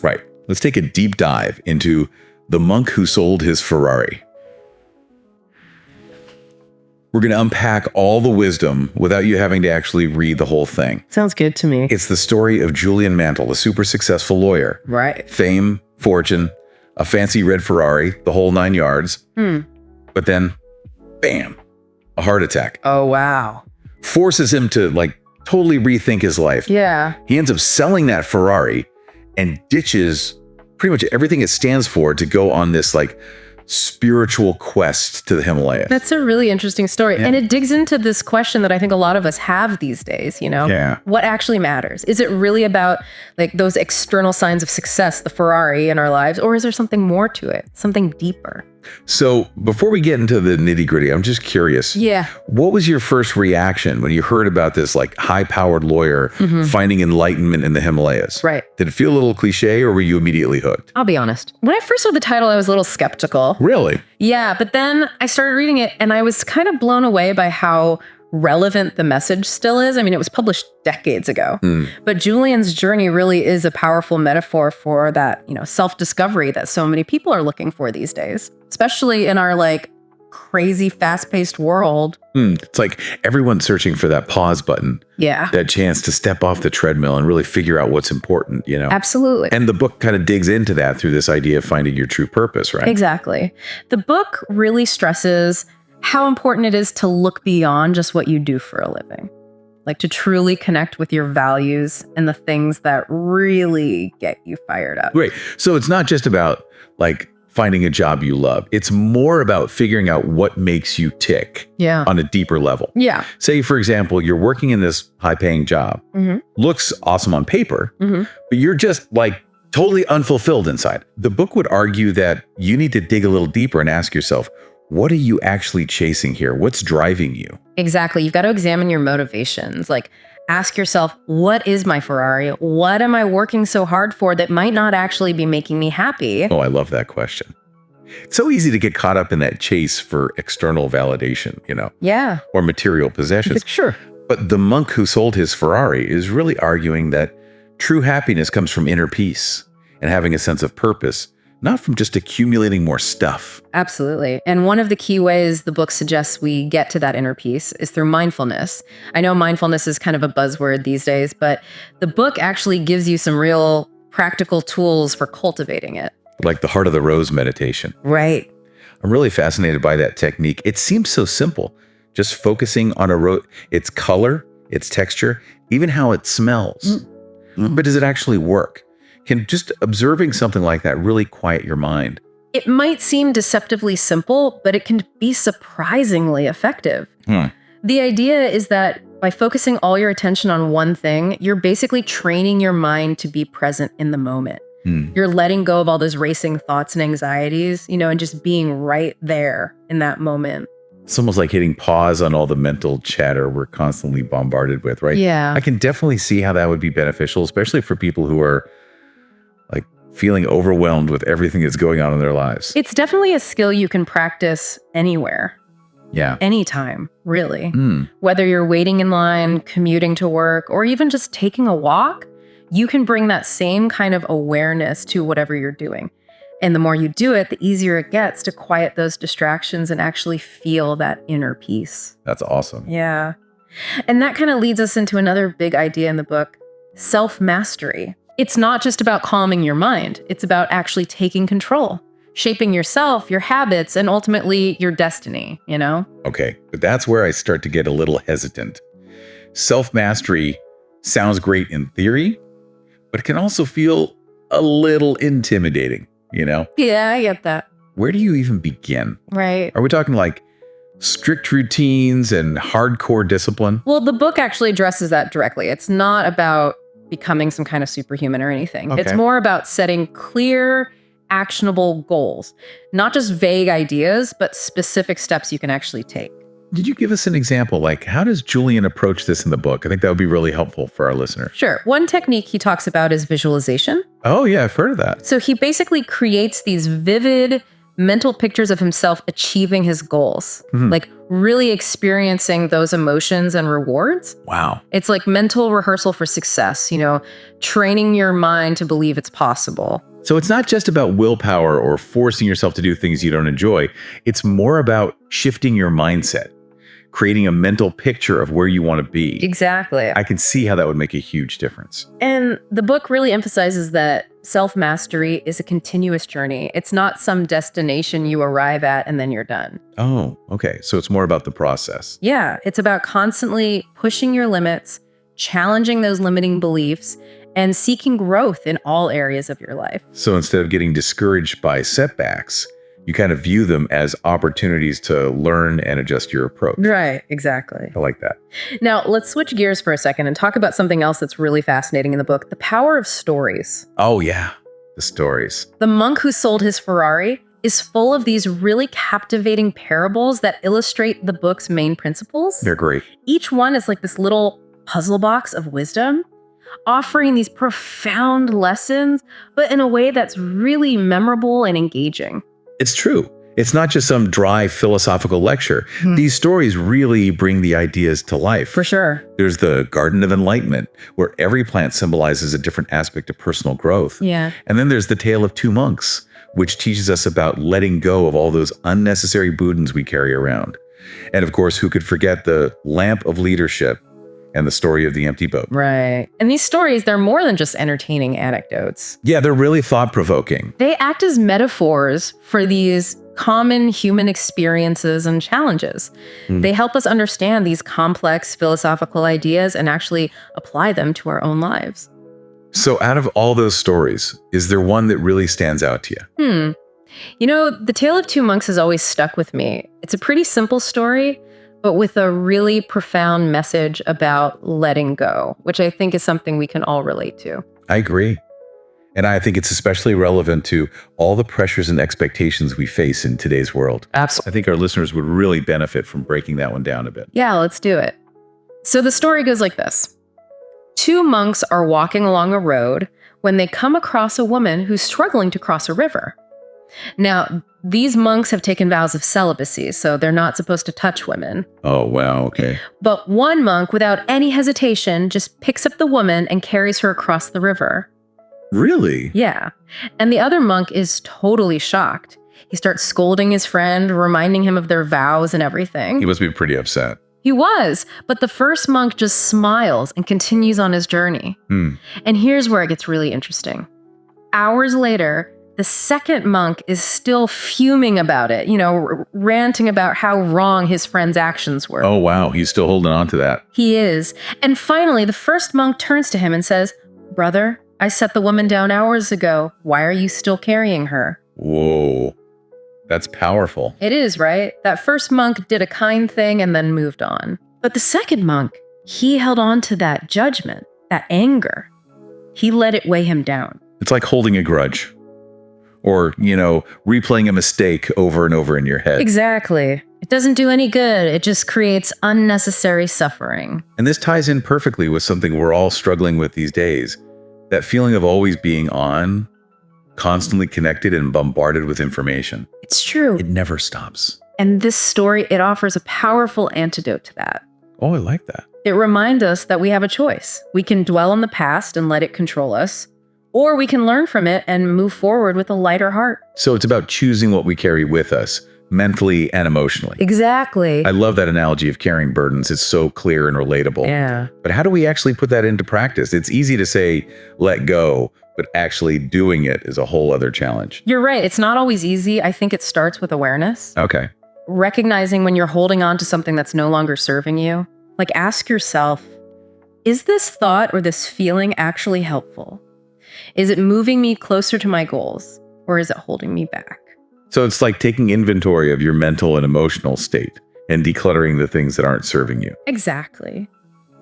Right. Let's take a deep dive into the monk who sold his Ferrari. We're going to unpack all the wisdom without you having to actually read the whole thing. Sounds good to me. It's the story of Julian Mantle, a super successful lawyer. Right. Fame, fortune, a fancy red Ferrari, the whole 9 yards. But then, bam, a heart attack. Oh, wow. Forces him to totally rethink his life. Yeah. He ends up selling that Ferrari and ditches pretty much everything it stands for to go on this spiritual quest to the Himalayas. That's a really interesting story. Yeah. And it digs into this question that I think a lot of us have these days, Yeah. What actually matters? Is it really about those external signs of success, the Ferrari in our lives, or is there something more to it, something deeper? So before we get into the nitty gritty, I'm just curious. Yeah. What was your first reaction when you heard about this high-powered lawyer finding enlightenment in the Himalayas? Right. Did it feel a little cliche or were you immediately hooked? I'll be honest. When I first saw the title, I was a little skeptical. Really? Yeah, but then I started reading it and I was kind of blown away by how relevant the message still is. I mean, it was published decades ago, but Julian's journey really is a powerful metaphor for that, self-discovery that so many people are looking for these days, especially in our crazy fast-paced world. It's like everyone's searching for that pause button. Yeah. That chance to step off the treadmill and really figure out what's important, Absolutely. And the book kind of digs into that through this idea of finding your true purpose, right? Exactly. The book really stresses how important it is to look beyond just what you do for a living. To truly connect with your values and the things that really get you fired up. Great. So it's not just about finding a job you love. It's more about figuring out what makes you tick on a deeper level. Yeah. Say, for example, you're working in this high-paying job. Looks awesome on paper, but you're just totally unfulfilled inside. The book would argue that you need to dig a little deeper and ask yourself, what are you actually chasing here? What's driving you? Exactly. You've got to examine your motivations. Ask yourself, what is my Ferrari? What am I working so hard for that might not actually be making me happy? Oh, I love that question. It's so easy to get caught up in that chase for external validation, Yeah. or material possessions. Sure. But the monk who sold his Ferrari is really arguing that true happiness comes from inner peace and having a sense of purpose, not from just accumulating more stuff. Absolutely. And one of the key ways the book suggests we get to that inner peace is through mindfulness. I know mindfulness is kind of a buzzword these days, but the book actually gives you some real practical tools for cultivating it. Like the Heart of the Rose meditation. Right. I'm really fascinated by that technique. It seems so simple, just focusing on a rose, its color, its texture, even how it smells. But does it actually work? Can just observing something like that really quiet your mind? It might seem deceptively simple, but it can be surprisingly effective. The idea is that by focusing all your attention on one thing, you're basically training your mind to be present in the moment. You're letting go of all those racing thoughts and anxieties, and just being right there in that moment. It's almost like hitting pause on all the mental chatter we're constantly bombarded with, right? Yeah. I can definitely see how that would be beneficial, especially for people who are feeling overwhelmed with everything that's going on in their lives. It's definitely a skill you can practice anywhere. Yeah. Anytime, really. Whether you're waiting in line, commuting to work, or even just taking a walk, you can bring that same kind of awareness to whatever you're doing. And the more you do it, the easier it gets to quiet those distractions and actually feel that inner peace. That's awesome. Yeah. And that kind of leads us into another big idea in the book, self-mastery. It's not just about calming your mind. It's about actually taking control, shaping yourself, your habits, and ultimately your destiny, Okay, but that's where I start to get a little hesitant. Self-mastery sounds great in theory, but it can also feel a little intimidating, Yeah, I get that. Where do you even begin? Right. Are we talking strict routines and hardcore discipline? Well, the book actually addresses that directly. It's not about becoming some kind of superhuman or anything. Okay. It's more about setting clear, actionable goals, not just vague ideas, but specific steps you can actually take. Did you give us an example? How does Julian approach this in the book? I think that would be really helpful for our listener. Sure. One technique he talks about is visualization. Oh, yeah, I've heard of that. So he basically creates these vivid mental pictures of himself achieving his goals, like really experiencing those emotions and rewards. Wow. It's like mental rehearsal for success, training your mind to believe it's possible. So it's not just about willpower or forcing yourself to do things you don't enjoy. It's more about shifting your mindset, creating a mental picture of where you want to be. Exactly. I can see how that would make a huge difference. And the book really emphasizes that self-mastery is a continuous journey. It's not some destination you arrive at and then you're done. Oh, okay. So it's more about the process. Yeah, it's about constantly pushing your limits, challenging those limiting beliefs, and seeking growth in all areas of your life. So instead of getting discouraged by setbacks, you kind of view them as opportunities to learn and adjust your approach. Right, exactly. I like that. Now, let's switch gears for a second and talk about something else that's really fascinating in the book, the power of stories. Oh, yeah. The stories. The monk who sold his Ferrari is full of these really captivating parables that illustrate the book's main principles. They're great. Each one is like this little puzzle box of wisdom, offering these profound lessons, but in a way that's really memorable and engaging. It's true. It's not just some dry philosophical lecture. These stories really bring the ideas to life. For sure. There's the Garden of Enlightenment, where every plant symbolizes a different aspect of personal growth. Yeah. And then there's the Tale of Two Monks, which teaches us about letting go of all those unnecessary burdens we carry around. And of course, who could forget the Lamp of Leadership and the story of the empty boat. Right. And these stories, they're more than just entertaining anecdotes. Yeah, they're really thought-provoking. They act as metaphors for these common human experiences and challenges. They help us understand these complex philosophical ideas and actually apply them to our own lives. So out of all those stories, is there one that really stands out to you? The Tale of Two Monks has always stuck with me. It's a pretty simple story, but with a really profound message about letting go, which I think is something we can all relate to. I agree. And I think it's especially relevant to all the pressures and expectations we face in today's world. Absolutely. I think our listeners would really benefit from breaking that one down a bit. Yeah, let's do it. So the story goes like this. Two monks are walking along a road when they come across a woman who's struggling to cross a river. Now, these monks have taken vows of celibacy, so they're not supposed to touch women. Oh, wow. Okay. But one monk, without any hesitation, just picks up the woman and carries her across the river. Really? Yeah. And the other monk is totally shocked. He starts scolding his friend, reminding him of their vows and everything. He must be pretty upset. He was, but the first monk just smiles and continues on his journey. And here's where it gets really interesting. Hours later, the second monk is still fuming about it, ranting about how wrong his friend's actions were. Oh, wow. He's still holding on to that. He is. And finally, the first monk turns to him and says, "Brother, I set the woman down hours ago. Why are you still carrying her?" Whoa. That's powerful. It is, right? That first monk did a kind thing and then moved on. But the second monk, he held on to that judgment, that anger. He let it weigh him down. It's like holding a grudge. Or, replaying a mistake over and over in your head. Exactly. It doesn't do any good. It just creates unnecessary suffering. And this ties in perfectly with something we're all struggling with these days. That feeling of always being on, constantly connected and bombarded with information. It's true. It never stops. And this story, it offers a powerful antidote to that. Oh, I like that. It reminds us that we have a choice. We can dwell on the past and let it control us, or we can learn from it and move forward with a lighter heart. So it's about choosing what we carry with us, mentally and emotionally. Exactly. I love that analogy of carrying burdens. It's so clear and relatable. Yeah. But how do we actually put that into practice? It's easy to say, let go, but actually doing it is a whole other challenge. You're right. It's not always easy. I think it starts with awareness. Okay. Recognizing when you're holding on to something that's no longer serving you. Like, ask yourself, is this thought or this feeling actually helpful? Is it moving me closer to my goals, or is it holding me back? So it's like taking inventory of your mental and emotional state and decluttering the things that aren't serving you. Exactly.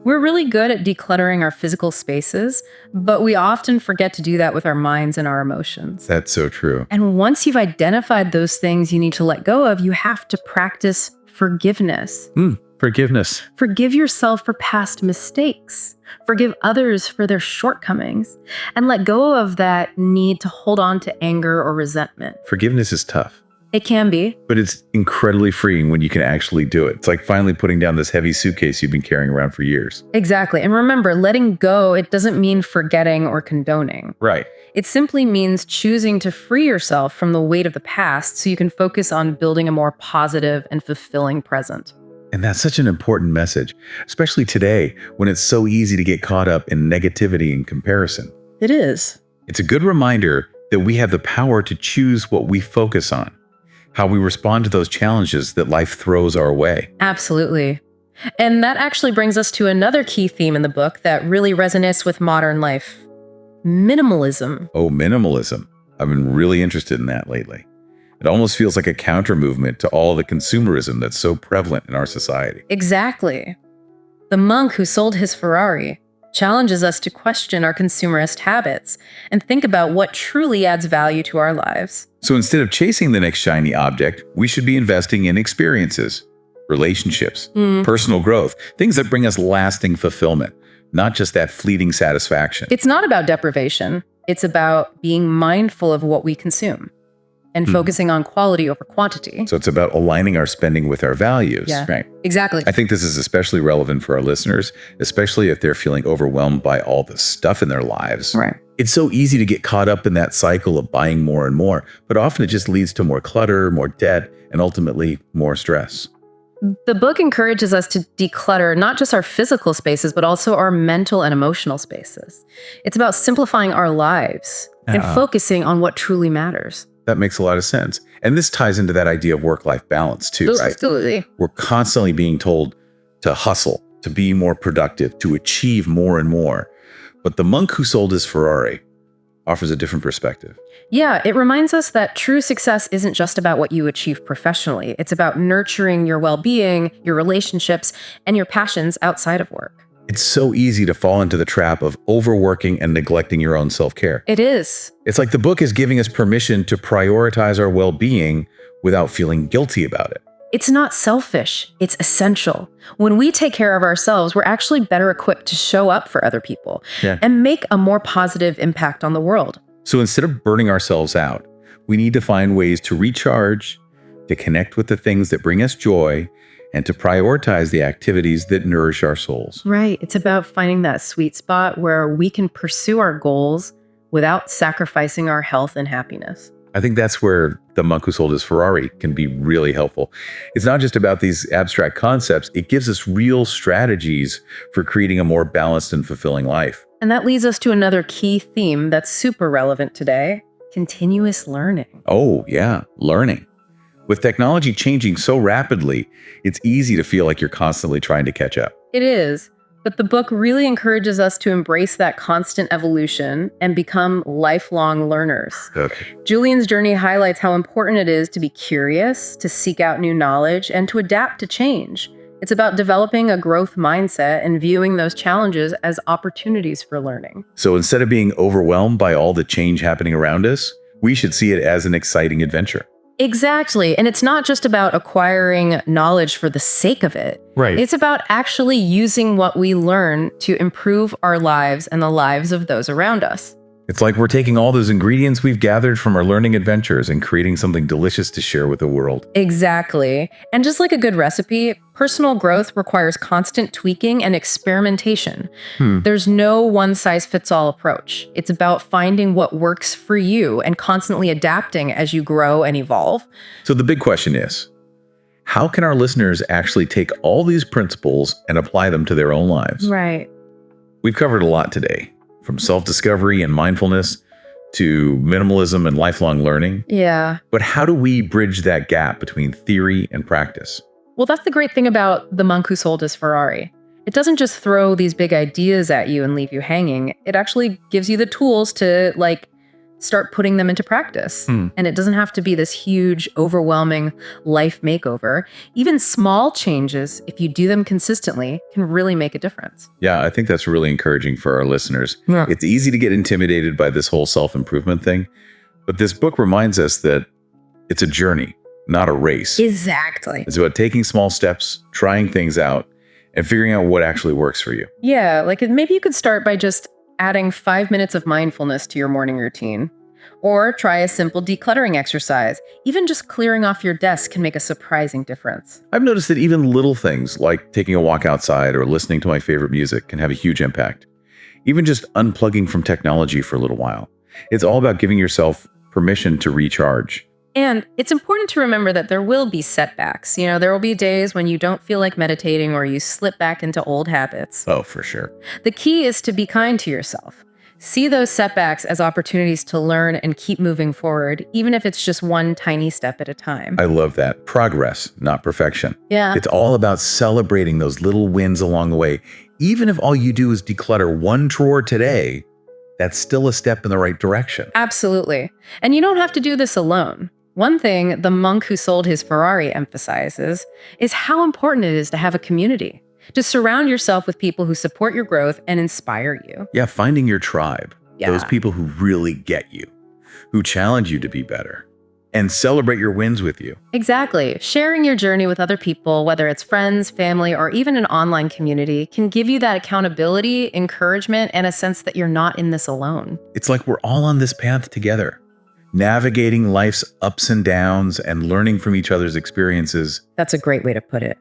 We're really good at decluttering our physical spaces, but we often forget to do that with our minds and our emotions. That's so true. And once you've identified those things you need to let go of, you have to practice forgiveness. Forgiveness. Forgive yourself for past mistakes. Forgive others for their shortcomings. And let go of that need to hold on to anger or resentment. Forgiveness is tough. It can be. But it's incredibly freeing when you can actually do it. It's like finally putting down this heavy suitcase you've been carrying around for years. Exactly. And remember, letting go, it doesn't mean forgetting or condoning. Right. It simply means choosing to free yourself from the weight of the past so you can focus on building a more positive and fulfilling present. And that's such an important message, especially today when it's so easy to get caught up in negativity and comparison. It is. It's a good reminder that we have the power to choose what we focus on, how we respond to those challenges that life throws our way. Absolutely. And that actually brings us to another key theme in the book that really resonates with modern life: minimalism. Oh, minimalism. I've been really interested in that lately. It almost feels like a counter movement to all the consumerism that's so prevalent in our society. Exactly. The monk who sold his Ferrari challenges us to question our consumerist habits and think about what truly adds value to our lives. So instead of chasing the next shiny object, we should be investing in experiences, relationships, personal growth, things that bring us lasting fulfillment, not just that fleeting satisfaction. It's not about deprivation. It's about being mindful of what we consume and focusing on quality over quantity. So it's about aligning our spending with our values. Yeah, right? Exactly. I think this is especially relevant for our listeners, especially if they're feeling overwhelmed by all the stuff in their lives. Right. It's so easy to get caught up in that cycle of buying more and more, but often it just leads to more clutter, more debt, and ultimately more stress. The book encourages us to declutter not just our physical spaces, but also our mental and emotional spaces. It's about simplifying our lives and focusing on what truly matters. That makes a lot of sense. And this ties into that idea of work-life balance too, right? Absolutely. We're constantly being told to hustle, to be more productive, to achieve more and more. But the monk who sold his Ferrari offers a different perspective. Yeah, it reminds us that true success isn't just about what you achieve professionally. It's about nurturing your well-being, your relationships, and your passions outside of work. It's so easy to fall into the trap of overworking and neglecting your own self-care. It is. It's like the book is giving us permission to prioritize our well-being without feeling guilty about it. It's not selfish, it's essential. When we take care of ourselves, we're actually better equipped to show up for other people and make a more positive impact on the world. So instead of burning ourselves out, we need to find ways to recharge, to connect with the things that bring us joy, and to prioritize the activities that nourish our souls. Right. It's about finding that sweet spot where we can pursue our goals without sacrificing our health and happiness. I think that's where the monk who sold his Ferrari can be really helpful. It's not just about these abstract concepts. It gives us real strategies for creating a more balanced and fulfilling life. And that leads us to another key theme that's super relevant today: continuous learning. Oh, yeah, learning. With technology changing so rapidly, it's easy to feel like you're constantly trying to catch up. It is. But the book really encourages us to embrace that constant evolution and become lifelong learners. Okay. Julian's journey highlights how important it is to be curious, to seek out new knowledge, and to adapt to change. It's about developing a growth mindset and viewing those challenges as opportunities for learning. So instead of being overwhelmed by all the change happening around us, we should see it as an exciting adventure. Exactly. And it's not just about acquiring knowledge for the sake of it. Right. It's about actually using what we learn to improve our lives and the lives of those around us. It's like we're taking all those ingredients we've gathered from our learning adventures and creating something delicious to share with the world. Exactly. And just like a good recipe, personal growth requires constant tweaking and experimentation. There's no one-size-fits-all approach. It's about finding what works for you and constantly adapting as you grow and evolve. So the big question is, how can our listeners actually take all these principles and apply them to their own lives? Right. We've covered a lot today, from self-discovery and mindfulness to minimalism and lifelong learning. Yeah. But how do we bridge that gap between theory and practice? Well, that's the great thing about The Monk Who Sold His Ferrari. It doesn't just throw these big ideas at you and leave you hanging. It actually gives you the tools to start putting them into practice. And it doesn't have to be this huge, overwhelming life makeover. Even small changes, if you do them consistently, can really make a difference. Yeah, I think that's really encouraging for our listeners. Yeah. It's easy to get intimidated by this whole self-improvement thing, but this book reminds us that it's a journey, not a race. Exactly. It's about taking small steps, trying things out, and figuring out what actually works for you. Yeah, maybe you could start by just adding 5 minutes of mindfulness to your morning routine, Or try a simple decluttering exercise. Even just clearing off your desk can make a surprising difference. I've noticed that even little things like taking a walk outside or listening to my favorite music can have a huge impact. Even just unplugging from technology for a little while. It's all about giving yourself permission to recharge. And it's important to remember that there will be setbacks. There will be days when you don't feel like meditating or you slip back into old habits. Oh, for sure. The key is to be kind to yourself. See those setbacks as opportunities to learn and keep moving forward, even if it's just one tiny step at a time. I love that. Progress, not perfection. Yeah. It's all about celebrating those little wins along the way. Even if all you do is declutter one drawer today, that's still a step in the right direction. Absolutely. And you don't have to do this alone. One thing the monk who sold his Ferrari emphasizes is how important it is to have a community. To surround yourself with people who support your growth and inspire you. Yeah, finding your tribe. Yeah. Those people who really get you, who challenge you to be better, and celebrate your wins with you. Exactly. Sharing your journey with other people, whether it's friends, family, or even an online community, can give you that accountability, encouragement, and a sense that you're not in this alone. It's like we're all on this path together, navigating life's ups and downs and learning from each other's experiences. That's a great way to put it.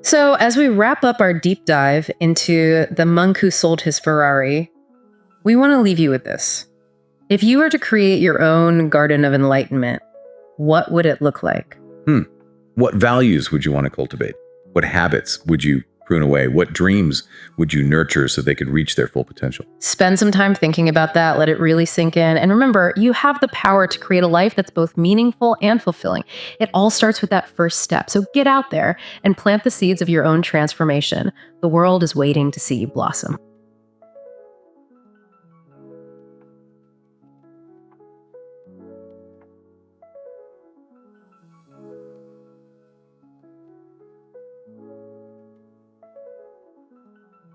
So as we wrap up our deep dive into the monk who sold his Ferrari, we want to leave you with this. If you were to create your own garden of enlightenment, what would it look like? What values would you want to cultivate? What habits would you prune away? What dreams would you nurture so they could reach their full potential? Spend some time thinking about that. Let it really sink in. And remember, you have the power to create a life that's both meaningful and fulfilling. It all starts with that first step. So get out there and plant the seeds of your own transformation. The world is waiting to see you blossom.